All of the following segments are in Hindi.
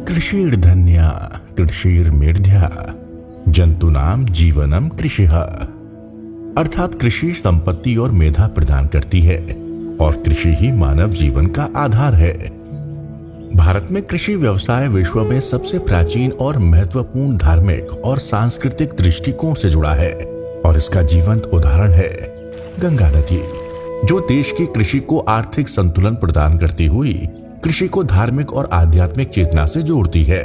कृषिर्धन्या कृषिर्मेध्या जंतुनाम जीवनम कृषिः। अर्थात कृषि संपत्ति और मेधा प्रदान करती है और कृषि ही मानव जीवन का आधार है। भारत में कृषि व्यवसाय विश्व में सबसे प्राचीन और महत्वपूर्ण धार्मिक और सांस्कृतिक दृष्टिकोण से जुड़ा है और इसका जीवंत उदाहरण है गंगा नदी, जो देश की कृषि को आर्थिक संतुलन प्रदान करती हुई कृषि को धार्मिक और आध्यात्मिक चेतना से जोड़ती है।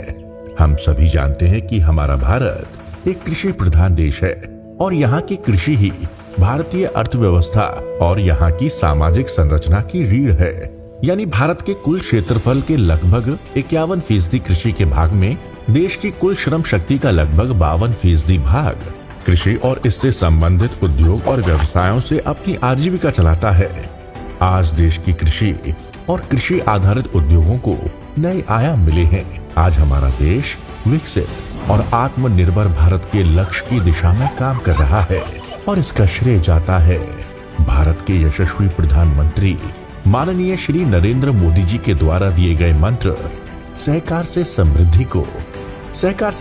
हम सभी जानते हैं कि हमारा भारत एक कृषि प्रधान देश है और यहाँ की कृषि ही भारतीय अर्थव्यवस्था और यहाँ की सामाजिक संरचना की रीढ़ है। यानी भारत के कुल क्षेत्रफल के लगभग 51% कृषि के भाग में देश की कुल श्रम शक्ति का लगभग 52% भाग कृषि और इससे संबंधित उद्योग और व्यवसायों से अपनी आजीविका चलाता है। आज देश की कृषि और कृषि आधारित उद्योगों को नए आयाम मिले हैं। आज हमारा देश विकसित और आत्मनिर्भर भारत के लक्ष्य की दिशा में काम कर रहा है और इसका श्रेय जाता है भारत के यशस्वी प्रधानमंत्री माननीय श्री नरेंद्र मोदी जी के द्वारा दिए गए मंत्र सहकार से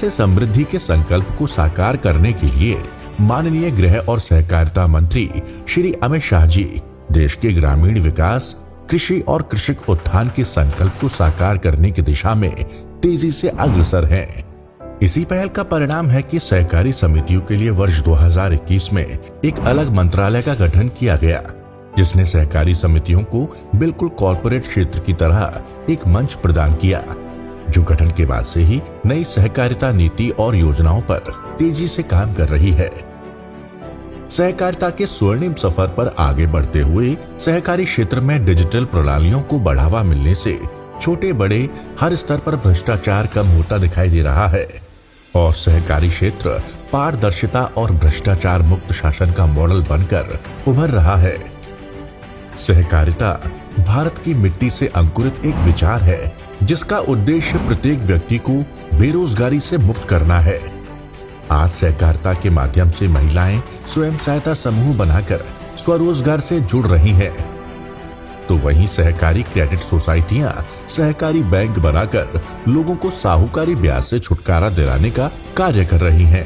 समृद्धि के संकल्प को साकार करने के लिए माननीय गृह और सहकारिता मंत्री श्री अमित शाह जी देश के ग्रामीण विकास, कृषि और कृषक उत्थान के संकल्प को साकार करने की दिशा में तेजी से अग्रसर हैं। इसी पहल का परिणाम है कि सहकारी समितियों के लिए वर्ष 2021 में एक अलग मंत्रालय का गठन किया गया, जिसने सहकारी समितियों को बिल्कुल कॉर्पोरेट क्षेत्र की तरह एक मंच प्रदान किया, जो गठन के बाद से ही नई सहकारिता नीति और योजनाओं पर तेजी से काम कर रही है। सहकारिता के स्वर्णिम सफर पर आगे बढ़ते हुए सहकारी क्षेत्र में डिजिटल प्रणालियों को बढ़ावा मिलने से छोटे बड़े हर स्तर पर भ्रष्टाचार कम होता दिखाई दे रहा है और सहकारी क्षेत्र पारदर्शिता और भ्रष्टाचार मुक्त शासन का मॉडल बनकर उभर रहा है। सहकारिता भारत की मिट्टी से अंकुरित एक विचार है जिसका उद्देश्य प्रत्येक व्यक्ति को बेरोजगारी से मुक्त करना है। आज सहकारिता के माध्यम से महिलाएं स्वयं सहायता समूह बनाकर स्वरोजगार से जुड़ रही हैं, तो वहीं सहकारी क्रेडिट सोसाइटियां सहकारी बैंक बनाकर लोगों को साहूकारी ब्याज से छुटकारा दिलाने का कार्य कर रही हैं।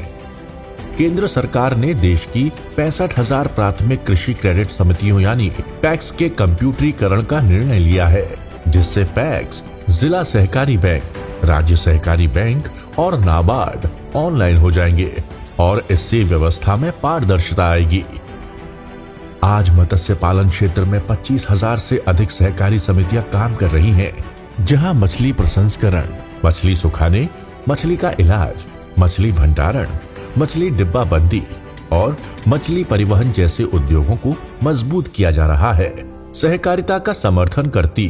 केंद्र सरकार ने देश की 65,000 प्राथमिक कृषि क्रेडिट समितियों यानी पैक्स के कंप्यूटरीकरण का निर्णय लिया है, जिससे पैक्स, जिला सहकारी बैंक, राज्य सहकारी बैंक और नाबार्ड ऑनलाइन हो जाएंगे और इससे व्यवस्था में पारदर्शिता आएगी। आज मत्स्य पालन क्षेत्र में 25,000 से अधिक सहकारी समितियां काम कर रही हैं, जहां मछली प्रसंस्करण, मछली सुखाने, मछली का इलाज, मछली भंडारण, मछली डिब्बाबंदी और मछली परिवहन जैसे उद्योगों को मजबूत किया जा रहा है। सहकारिता का समर्थन करती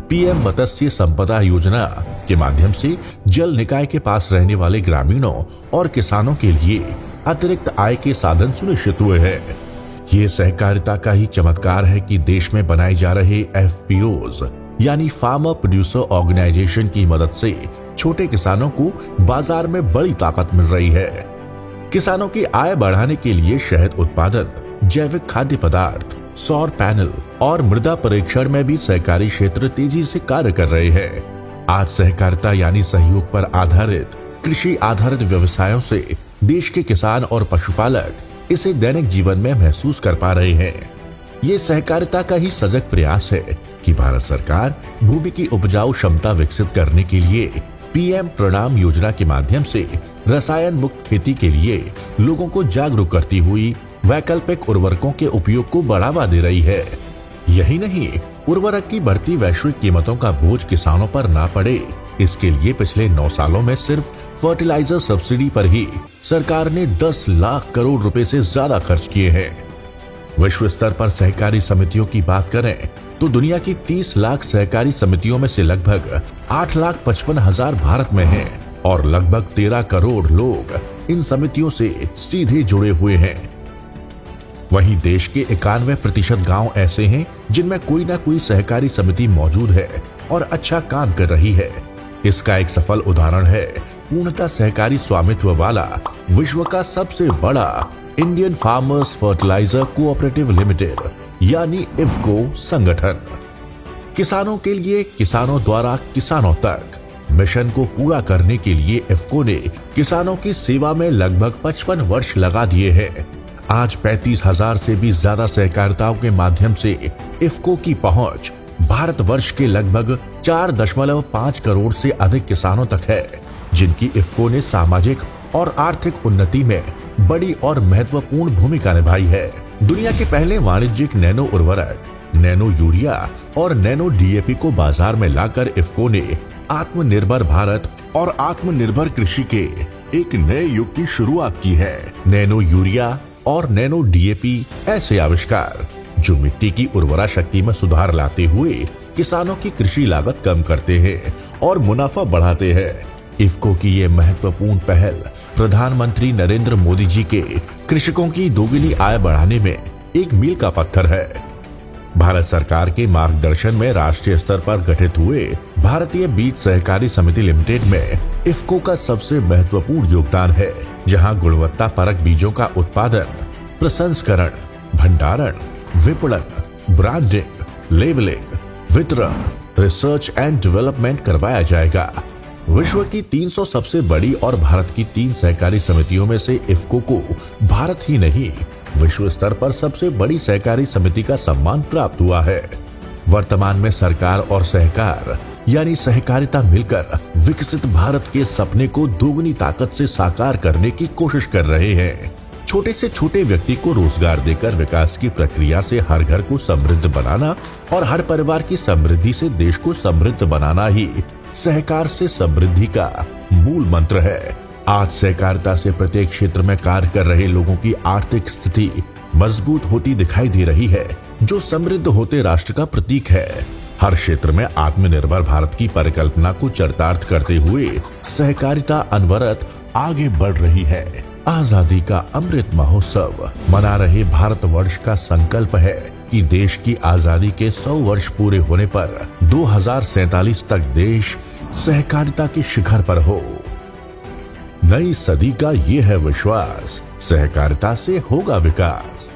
पीएम मत्स्य संपदा योजना के माध्यम से जल निकाय के पास रहने वाले ग्रामीणों और किसानों के लिए अतिरिक्त आय के साधन सुनिश्चित हुए हैं। ये सहकारिता का ही चमत्कार है कि देश में बनाए जा रहे एफपीओज यानी फार्मर प्रोड्यूसर ऑर्गेनाइजेशन की मदद से छोटे किसानों को बाजार में बड़ी ताकत मिल रही है। किसानों की आय बढ़ाने के लिए शहद उत्पादन, जैविक खाद्य पदार्थ, सौर पैनल और मृदा परीक्षण में भी सहकारी क्षेत्र तेजी से कार्य कर रहे हैं। आज सहकारिता यानी सहयोग पर आधारित कृषि आधारित व्यवसायों से देश के किसान और पशुपालक इसे दैनिक जीवन में महसूस कर पा रहे हैं। ये सहकारिता का ही सजग प्रयास है कि भारत सरकार भूमि की उपजाऊ क्षमता विकसित करने के लिए पीएम प्रणाम योजना के माध्यम से रसायन मुक्त खेती के लिए लोगों को जागरूक करती हुई वैकल्पिक उर्वरकों के उपयोग को बढ़ावा दे रही है। यही नहीं, उर्वरक की बढ़ती वैश्विक कीमतों का बोझ किसानों पर ना पड़े, इसके लिए पिछले 9 सालों में सिर्फ फर्टिलाइजर सब्सिडी पर ही सरकार ने 10 लाख करोड़ रुपए से ज्यादा खर्च किए हैं। विश्व स्तर पर सहकारी समितियों की बात करें तो दुनिया की 30 लाख सहकारी समितियों में से लगभग 8,55,000 भारत में हैं और लगभग 13 करोड़ लोग इन समितियों से सीधे जुड़े हुए हैं। वहीं देश के 91% गांव ऐसे हैं जिनमें कोई ना कोई सहकारी समिति मौजूद है और अच्छा काम कर रही है। इसका एक सफल उदाहरण है पूर्णतः सहकारी स्वामित्व वाला विश्व का सबसे बड़ा Indian farmers fertiliser cooperative limited यानी इफ्को संगठन। किसानों के लिए, किसानों द्वारा किसानों तक, मिशन को पूरा करने के लिए इफ्को ने किसानों की सेवा में लगभग 55 वर्ष लगा दिए हैं। आज 35,000 से भी ज्यादा सहकारिताओं के माध्यम से इफ्को की पहुंच भारतवर्ष के लगभग 4.5 करोड़ से अधिक किसानों तक है, जिनकी इफ्को ने सामाजिक और आर्थिक उन्नति में बड़ी और महत्वपूर्ण भूमिका निभाई है। दुनिया के पहले वाणिज्यिक नैनो उर्वरक, नैनो यूरिया और नैनो डीएपी को बाजार में लाकर इफ्को ने आत्मनिर्भर भारत और आत्मनिर्भर कृषि के एक नए युग की शुरुआत की है। नैनो यूरिया और नैनो डीएपी ऐसे आविष्कार जो मिट्टी की उर्वरा शक्ति में सुधार लाते हुए किसानों की कृषि लागत कम करते हैं और मुनाफा बढ़ाते हैं। इफ्को की ये महत्वपूर्ण पहल प्रधानमंत्री नरेंद्र मोदी जी के कृषकों की दोगुनी आय बढ़ाने में एक मील का पत्थर है। भारत सरकार के मार्गदर्शन में राष्ट्रीय स्तर पर गठित हुए भारतीय बीज सहकारी समिति लिमिटेड में इफ्को का सबसे महत्वपूर्ण योगदान है, जहां गुणवत्ता परक बीजों का उत्पादन, प्रसंस्करण, भंडारण, विपणन, ब्रांडिंग, लेबलिंग, वितरण, रिसर्च एंड डेवलपमेंट करवाया जाएगा। विश्व की 300 सबसे बड़ी और भारत की 3 सहकारी समितियों में से इफ्को को भारत ही नहीं, विश्व स्तर पर सबसे बड़ी सहकारी समिति का सम्मान प्राप्त हुआ है। वर्तमान में सरकार और सहकार यानी सहकारिता मिलकर विकसित भारत के सपने को दोगुनी ताकत से साकार करने की कोशिश कर रहे हैं। छोटे से छोटे व्यक्ति को रोजगार देकर विकास की प्रक्रिया से हर घर को समृद्ध बनाना और हर परिवार की समृद्धि से देश को समृद्ध बनाना ही सहकार से समृद्धि का मूल मंत्र है। आज सहकारिता से प्रत्येक क्षेत्र में कार्य कर रहे लोगों की आर्थिक स्थिति मजबूत होती दिखाई दे रही है, जो समृद्ध होते राष्ट्र का प्रतीक है। हर क्षेत्र में आत्मनिर्भर भारत की परिकल्पना को चरितार्थ करते हुए सहकारिता अनवरत आगे बढ़ रही है। आजादी का अमृत महोत्सव मना रहे भारतवर्ष का संकल्प है कि देश की आजादी के 100 वर्ष पूरे होने पर 2047 तक देश सहकारिता के शिखर पर हो। नई सदी का ये है विश्वास, सहकारिता से होगा विकास।